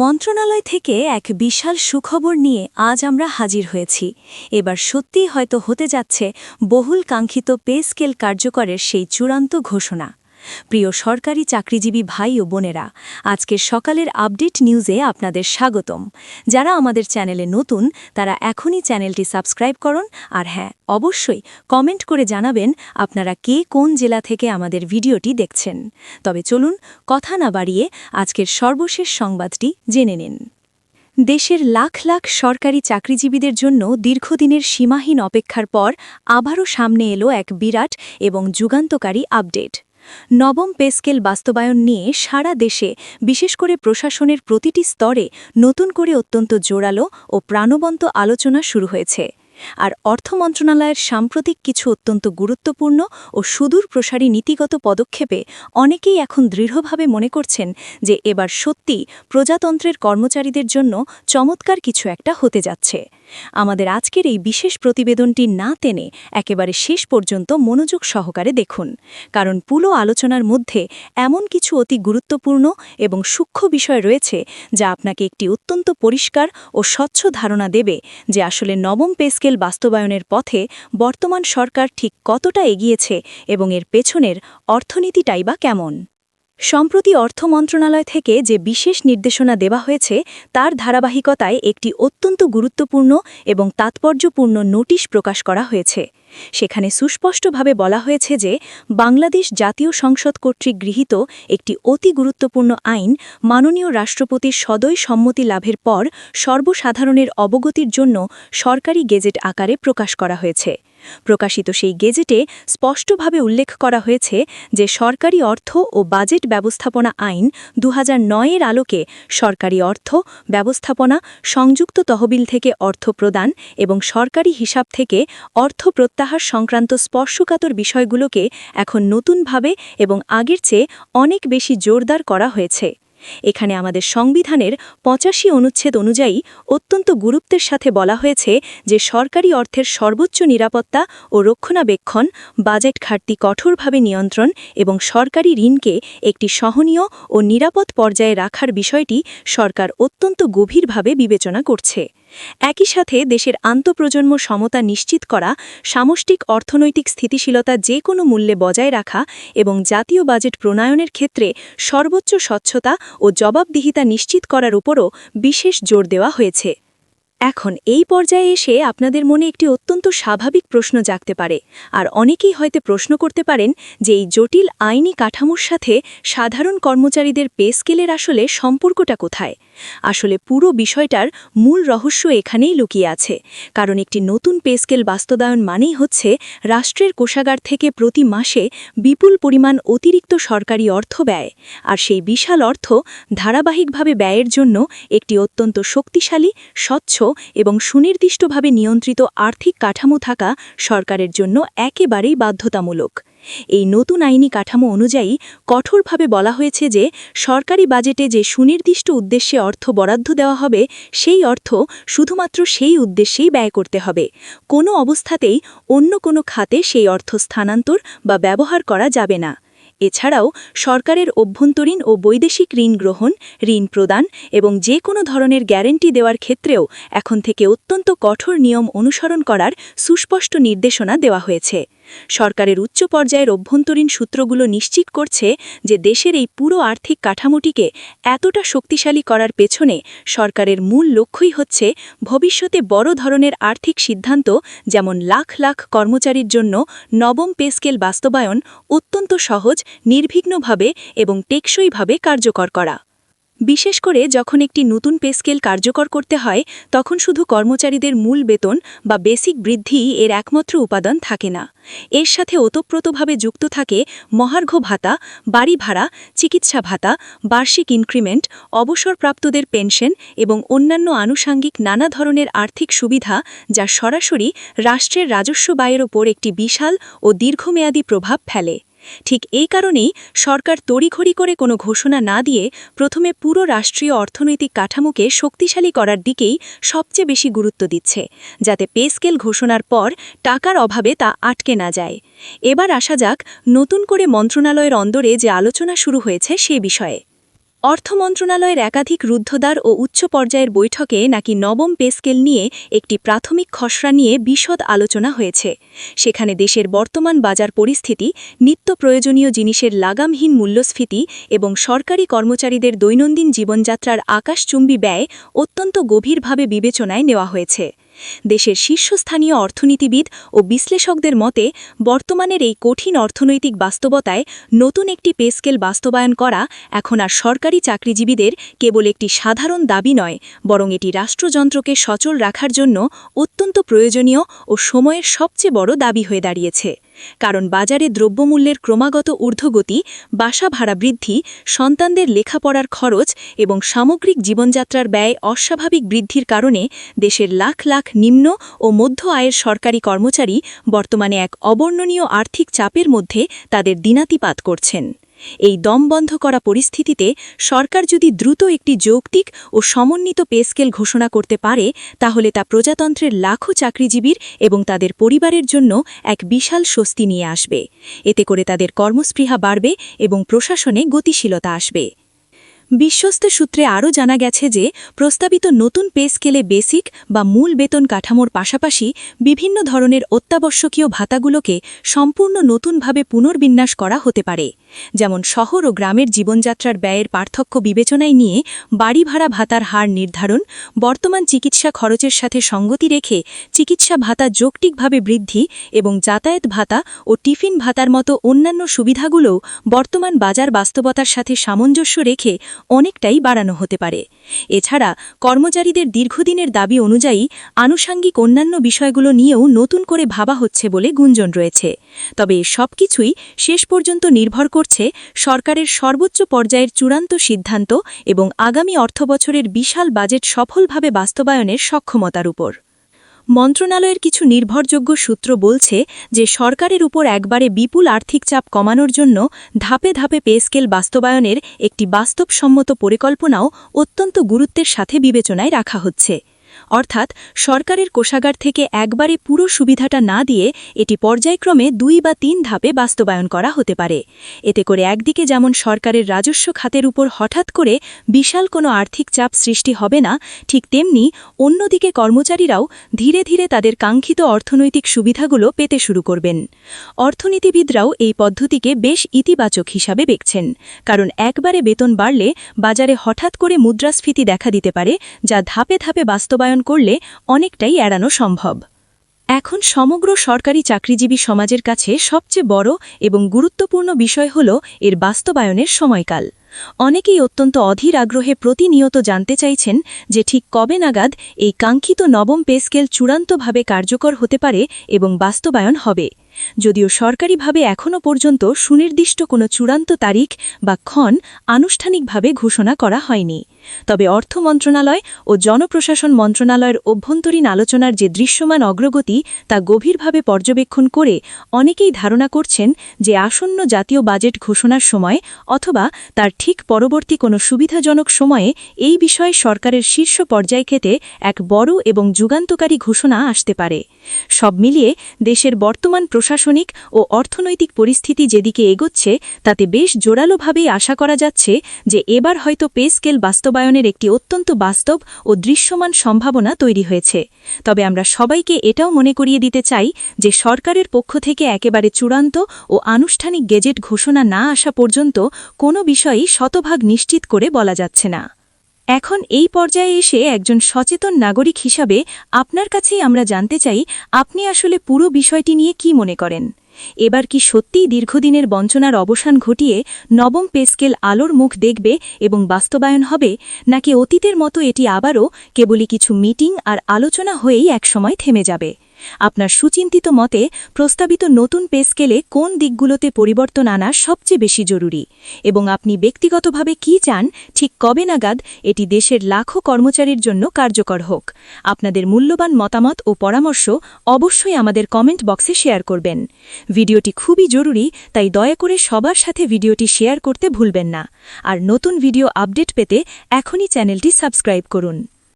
মন্ত্রণালয় থেকে এক বিশাল সুখবর নিয়ে আজ আমরা হাজির হয়েছি। এবার সত্যিই হয়তো হতে যাচ্ছে বহুল কাঙ্ক্ষিত পে স্কেল কার্যকরের সেই চূড়ান্ত ঘোষণা। প্রিয় সরকারি চাকরিজীবী ভাই ও বোনেরা, আজকের সকালের আপডেট নিউজে আপনাদের স্বাগতম। যারা আমাদের চ্যানেলে নতুন তারা এখনই চ্যানেলটি সাবস্ক্রাইব করুন, আর হ্যাঁ, অবশ্যই কমেন্ট করে জানাবেন আপনারা কে কোন জেলা থেকে আমাদের ভিডিওটি দেখছেন। তবে চলুন কথা না বাড়িয়ে আজকের সর্বশেষ সংবাদটি জেনে নিন। দেশের লাখ লাখ সরকারি চাকরিজীবীদের জন্য দীর্ঘদিনের সীমাহীন অপেক্ষার পর আবারও সামনে এলো এক বিরাট এবং যুগান্তকারী আপডেট। নবম পে স্কেল বাস্তবায়ন নিয়ে সারা দেশে, বিশেষ করে প্রশাসনের প্রতিটি স্তরে নতুন করে অত্যন্ত জোরালো ও প্রাণবন্ত আলোচনা শুরু হয়েছে। আর অর্থ মন্ত্রণালয়ের সাম্প্রতিক কিছু অত্যন্ত গুরুত্বপূর্ণ ও সুদূর প্রসারী নীতিগত পদক্ষেপে অনেকেই এখন দৃঢ়ভাবে মনে করছেন যে এবার সত্যিই প্রজাতন্ত্রের কর্মচারীদের জন্য চমৎকার কিছু একটা হতে যাচ্ছে। আমাদের আজকের এই বিশেষ প্রতিবেদনটি না টেনে একেবারে শেষ পর্যন্ত মনোযোগ সহকারে দেখুন, কারণ পুরো আলোচনার মধ্যে এমন কিছু অতি গুরুত্বপূর্ণ এবং সূক্ষ্ম বিষয় রয়েছে যা আপনাকে একটি অত্যন্ত পরিষ্কার ও স্বচ্ছ ধারণা দেবে যে আসলে নবম পে স্কেল বাস্তবায়নের পথে বর্তমান সরকার ঠিক কতটা এগিয়েছে এবং এর পেছনের অর্থনীতিটাই বা কেমন। সম্প্রতি অর্থ মন্ত্রণালয় থেকে যে বিশেষ নির্দেশনা দেওয়া হয়েছে তার ধারাবাহিকতায় একটি অত্যন্ত গুরুত্বপূর্ণ এবং তাৎপর্যপূর্ণ নোটিশ প্রকাশ করা হয়েছে। সেখানে সুস্পষ্টভাবে বলা হয়েছে যে বাংলাদেশ জাতীয় সংসদ কর্তৃক গৃহীত একটি অতি গুরুত্বপূর্ণ আইন মাননীয় রাষ্ট্রপতির সদয় সম্মতি লাভের পর সর্বসাধারণের অবগতির জন্য সরকারি গেজেট আকারে প্রকাশ করা হয়েছে। প্রকাশিত সেই গেজেটে স্পষ্টভাবে উল্লেখ করা হয়েছে যে সরকারি অর্থ ও বাজেট ব্যবস্থাপনা আইন ২০০৯-এর আলোকে সরকারি অর্থ ব্যবস্থাপনা, সংযুক্ত তহবিল থেকে অর্থ প্রদান এবং সরকারি হিসাব থেকে অর্থ প্রত্যাহার সংক্রান্ত স্পর্শকাতর বিষয়গুলোকে এখন নতুনভাবে এবং আগের চেয়ে অনেক বেশি জোরদার করা হয়েছে। এখানে আমাদের সংবিধানের ৮৫ অনুচ্ছেদ অনুযায়ী অত্যন্ত গুরুত্বের সাথে বলা হয়েছে যে সরকারি অর্থের সর্বোচ্চ নিরাপত্তা ও রক্ষণাবেক্ষণ, বাজেট ঘাটতি কঠোরভাবে নিয়ন্ত্রণ এবং সরকারি ঋণকে একটি সহনীয় ও নিরাপদ পর্যায়ে রাখার বিষয়টি সরকার অত্যন্ত গভীরভাবে বিবেচনা করছে। একই সাথে দেশের আন্তঃপ্রজন্ম সমতা নিশ্চিত করা, সামষ্টিক অর্থনৈতিক স্থিতিশীলতা যে কোনো মূল্যে বজায় রাখা এবং জাতীয় বাজেট প্রণয়নের ক্ষেত্রে সর্বোচ্চ স্বচ্ছতা ও জবাবদিহিতা নিশ্চিত করার উপরও বিশেষ জোর দেওয়া হয়েছে। এখন এই পর্যায়ে এসে আপনাদের মনে একটি অত্যন্ত স্বাভাবিক প্রশ্ন জাগতে পারে, আর অনেকেই হয়তো প্রশ্ন করতে পারেন যে এই জটিল আইনি কাঠামোর সাথে সাধারণ কর্মচারীদের পে স্কেলের আসলে সম্পর্কটা কোথায়। আসলে পুরো বিষয়টার মূল রহস্য এখানেই লুকিয়ে আছে, কারণ একটি নতুন পে স্কেল বাস্তবায়ন মানেই হচ্ছে রাষ্ট্রের কোষাগার থেকে প্রতি মাসে বিপুল পরিমাণ অতিরিক্ত সরকারি অর্থ ব্যয়, আর সেই বিশাল অর্থ ধারাবাহিকভাবে ব্যয়ের জন্য একটি অত্যন্ত শক্তিশালী, স্বচ্ছ এবং সুনির্দিষ্টভাবে নিয়ন্ত্রিত আর্থিক কাঠামো থাকা সরকারের জন্য একেবারেই বাধ্যতামূলক। এই নতুন আইনি কাঠামো অনুযায়ী কঠোরভাবে বলা হয়েছে যে সরকারি বাজেটে যে সুনির্দিষ্ট উদ্দেশ্যে অর্থ বরাদ্দ দেওয়া হবে সেই অর্থ শুধুমাত্র সেই উদ্দেশ্যেই ব্যয় করতে হবে। কোনো অবস্থাতেই অন্য কোনো খাতে সেই অর্থ স্থানান্তর বা ব্যবহার করা যাবে না। এছাড়াও সরকারের অভ্যন্তরীণ ও বৈদেশিক ঋণ গ্রহণ, ঋণ প্রদান এবং যে কোনো ধরনের গ্যারান্টি দেওয়ার ক্ষেত্রেও এখন থেকে অত্যন্ত কঠোর নিয়ম অনুসরণ করার সুস্পষ্ট নির্দেশনা দেওয়া হয়েছে। সরকারের উচ্চ পর্যায়ের অভ্যন্তরীণ সূত্রগুলো নিশ্চিত করছে যে দেশের এই পুরো আর্থিক কাঠামোটিকে এতটা শক্তিশালী করার পেছনে সরকারের মূল লক্ষ্যই হচ্ছে ভবিষ্যতে বড় ধরনের আর্থিক সিদ্ধান্ত, যেমন লাখ লাখ কর্মচারীর জন্য নবম পে স্কেল বাস্তবায়ন অত্যন্ত সহজ, নির্বিঘ্নভাবে এবং টেকসইভাবে কার্যকর করা। বিশেষ করে যখন একটি নতুন পে স্কেল কার্যকর করতে হয় তখন শুধু কর্মচারীদের মূল বেতন বা বেসিক বৃদ্ধিই এর একমাত্র উপাদান থাকে না। এর সাথে ওতপ্রোতভাবে যুক্ত থাকে মহার্ঘ ভাতা, বাড়ি ভাড়া, চিকিৎসা ভাতা, বার্ষিক ইনক্রিমেন্ট, অবসরপ্রাপ্তদের পেনশন এবং অন্যান্য আনুষাঙ্গিক নানা ধরনের আর্থিক সুবিধা, যা সরাসরি রাষ্ট্রের রাজস্ব ব্যয়ের ওপর একটি বিশাল ও দীর্ঘমেয়াদী প্রভাব ফেলে। ঠিক এই কারণেই সরকার তড়িঘড়ি করে কোনো ঘোষণা না দিয়ে প্রথমে পুরো রাষ্ট্রীয় অর্থনৈতিক কাঠামোকে শক্তিশালী করার দিকেই সবচেয়ে বেশি গুরুত্ব দিচ্ছে, যাতে পে স্কেল ঘোষণার পর টাকার অভাবে তা আটকে না যায়। এবার আসা যাক নতুন করে মন্ত্রণালয়ের অন্দরে যে আলোচনা শুরু হয়েছে সে বিষয়ে। অর্থ মন্ত্রণালয়ের একাধিক রুদ্ধদ্বার ও উচ্চ পর্যায়ের বৈঠকে নাকি নবম পে স্কেল নিয়ে একটি প্রাথমিক খসড়া নিয়ে বিশদ আলোচনা হয়েছে। সেখানে দেশের বর্তমান বাজার পরিস্থিতি, নিত্য প্রয়োজনীয় জিনিসের লাগামহীন মূল্যস্ফীতি এবং সরকারি কর্মচারীদের দৈনন্দিন জীবনযাত্রার আকাশচুম্বী ব্যয় অত্যন্ত গভীরভাবে বিবেচনায় নেওয়া হয়েছে। দেশের শীর্ষস্থানীয় অর্থনীতিবিদ ও বিশ্লেষকদের মতে বর্তমানের এই কঠিন অর্থনৈতিক বাস্তবতায় নতুন একটি পে স্কেল বাস্তবায়ন করা এখন আর সরকারি চাকরিজীবীদের কেবল একটি সাধারণ দাবি নয়, বরং এটি রাষ্ট্রযন্ত্রকে সচল রাখার জন্য অত্যন্ত প্রয়োজনীয় ও সময়ের সবচেয়ে বড় দাবি হয়ে দাঁড়িয়েছে। কারণ বাজারে দ্রব্যমূল্যের ক্রমাগত ঊর্ধ্বগতি, বাসা ভাড়া বৃদ্ধি, সন্তানদের লেখাপড়ার খরচ এবং সামগ্রিক জীবনযাত্রার ব্যয় অস্বাভাবিক বৃদ্ধির কারণে দেশের লাখ লাখ নিম্ন ও মধ্য আয়ের সরকারি কর্মচারী বর্তমানে এক অবর্ণনীয় আর্থিক চাপের মধ্যে তাদের দিনাতিপাত করছেন। এই দমবন্ধ করা পরিস্থিতিতে সরকার যদি দ্রুত একটি যৌক্তিক ও সমন্বিত পে স্কেল ঘোষণা করতে পারে, তাহলে তা প্রজাতন্ত্রের লাখো চাকরিজীবীর এবং তাদের পরিবারের জন্য এক বিশাল স্বস্তি নিয়ে আসবে। এতে করে তাদের কর্মস্পৃহা বাড়বে এবং প্রশাসনে গতিশীলতা আসবে। বিশ্বস্ত সূত্রে আরও জানা গেছে যে প্রস্তাবিত নতুন পে স্কেলে বেসিক বা মূল বেতন কাঠামোর পাশাপাশি বিভিন্ন ধরনের অত্যাবশ্যকীয় ভাতাগুলোকে সম্পূর্ণ নতুনভাবে পুনর্বিন্যাস করা হতে পারে। যেমন শহর ও গ্রামের জীবনযাত্রার ব্যয়ের পার্থক্য বিবেচনায় নিয়ে বাড়ি ভাড়া ভাতার হার নির্ধারণ, বর্তমান চিকিৎসা খরচের সাথে সঙ্গতি রেখে চিকিৎসা ভাতা যৌক্তিকভাবে বৃদ্ধি এবং যাতায়াত ভাতা ও টিফিন ভাতার মতো অন্যান্য সুবিধাগুলোও বর্তমান বাজার বাস্তবতার সাথে সামঞ্জস্য রেখে অনেকটাই বাড়ানো হতে পারে। এছাড়া কর্মচারীদের দীর্ঘদিনের দাবি অনুযায়ী আনুষাঙ্গিক অন্যান্য বিষয়গুলো নিয়েও নতুন করে ভাবা হচ্ছে বলে গুঞ্জন রয়েছে। তবে সবকিছুই শেষ পর্যন্ত নির্ভর করছে সরকারের সর্বোচ্চ পর্যায়ের চূড়ান্ত সিদ্ধান্ত এবং আগামী অর্থবছরের বিশাল বাজেট সফলভাবে বাস্তবায়নের সক্ষমতার উপর। মন্ত্রণালয়ের কিছু নির্ভরযোগ্য সূত্র বলছে যে সরকারের উপর একবারে বিপুল আর্থিক চাপ কমানোর জন্য ধাপে ধাপে পে স্কেল বাস্তবায়নের একটি বাস্তবসম্মত পরিকল্পনাও অত্যন্ত গুরুত্বের সাথে বিবেচনায় রাখা হচ্ছে। অর্থাৎ সরকারের কোষাগার থেকে একবারে পুরো সুবিধাটা না দিয়ে এটি পর্যায়ক্রমে 2 বা 3 ধাপে বাস্তবায়ন করা হতে পারে। এতে করে একদিকে যেমন সরকারের রাজস্ব খাতের উপর হঠাৎ করে বিশাল কোনো আর্থিক চাপ সৃষ্টি হবে না, ঠিক তেমনি অন্যদিকে কর্মচারীরাও ধীরে ধীরে তাদের কাঙ্ক্ষিত অর্থনৈতিক সুবিধাগুলো পেতে শুরু করবেন। অর্থনীতিবিদরাও এই পদ্ধতিকে বেশ ইতিবাচক হিসাবে দেখছেন, কারণ একবারে বেতন বাড়লে বাজারে হঠাৎ করে মুদ্রাস্ফীতি দেখা দিতে পারে, যা ধাপে ধাপে বাস্তবায়ন করলে অনেকটাই এড়ানো সম্ভব। এখন সমগ্র সরকারি চাকরিজীবী সমাজের কাছে সবচেয়ে বড় এবং গুরুত্বপূর্ণ বিষয় হল এর বাস্তবায়নের সময়কাল। অনেকেই অত্যন্ত অধীর আগ্রহে প্রতিনিয়ত জানতে চাইছেন যে ঠিক কবে নাগাদ এই কাঙ্ক্ষিত নবম পে স্কেল চূড়ান্তভাবে কার্যকর হতে পারে এবং বাস্তবায়ন হবে। যদিও সরকারিভাবে এখনও পর্যন্ত সুনির্দিষ্ট কোনো চূড়ান্ত তারিখ বা ক্ষণ আনুষ্ঠানিকভাবে ঘোষণা করা হয়নি, তবে অর্থ মন্ত্রণালয় ও জনপ্রশাসন মন্ত্রণালয়ের অভ্যন্তরীণ আলোচনার যে দৃশ্যমান অগ্রগতি তা গভীরভাবে পর্যবেক্ষণ করে অনেকেই ধারণা করছেন যে আসন্ন জাতীয় বাজেট ঘোষণার সময় অথবা তার ঠিক পরবর্তী কোনো সুবিধাজনক সময়ে এই বিষয়ে সরকারের শীর্ষ পর্যায় থেকে এক বড় এবং যুগান্তকারী ঘোষণা আসতে পারে। সব মিলিয়ে দেশের বর্তমান প্রশাসনিক ও অর্থনৈতিক পরিস্থিতি যেদিকে এগোচ্ছে তাতে বেশ জোরালোভাবেই আশা করা যাচ্ছে যে এবার হয়তো পে স্কেল বাস্তবায়নের একটি অত্যন্ত বাস্তব ও দৃশ্যমান সম্ভাবনা তৈরি হয়েছে। তবে আমরা সবাইকে এটাও মনে করিয়ে দিতে চাই যে সরকারের পক্ষ থেকে একেবারে চূড়ান্ত ও আনুষ্ঠানিক গেজেট ঘোষণা না আসা পর্যন্ত কোনো বিষয়ই শতভাগ নিশ্চিত করে বলা যাচ্ছে না। এখন এই পর্যায়ে এসে একজন সচেতন নাগরিক হিসাবে আপনার কাছেই আমরা জানতে চাই, আপনি আসলে পুরো বিষয়টি নিয়ে কি মনে করেন? এবার কি সত্যিই দীর্ঘদিনের বঞ্চনার অবসান ঘটিয়ে নবম পে স্কেল আলোর মুখ দেখবে এবং বাস্তবায়ন হবে, নাকি অতীতের মতো এটি আবারও কেবলই কিছু মিটিং আর আলোচনা হয়েই একসময় থেমে যাবে? আপনার সুচিন্তিত মতে প্রস্তাবিত নতুন পে স্কেলে কোন দিকগুলোতে পরিবর্তন আনা সবচেয়ে বেশি জরুরি, এবং আপনি ব্যক্তিগতভাবে কি চান ঠিক কবে নাগাদ এটি দেশের লাখো কর্মচারীর জন্য কার্যকর হোক? আপনাদের মূল্যবান মতামত ও পরামর্শ অবশ্যই আমাদের কমেন্ট বক্সে শেয়ার করবেন। ভিডিওটি খুবই জরুরি, তাই দয়া করে সবার সাথে ভিডিওটি শেয়ার করতে ভুলবেন না। আর নতুন ভিডিও আপডেট পেতে এখনই চ্যানেলটি সাবস্ক্রাইব করুন।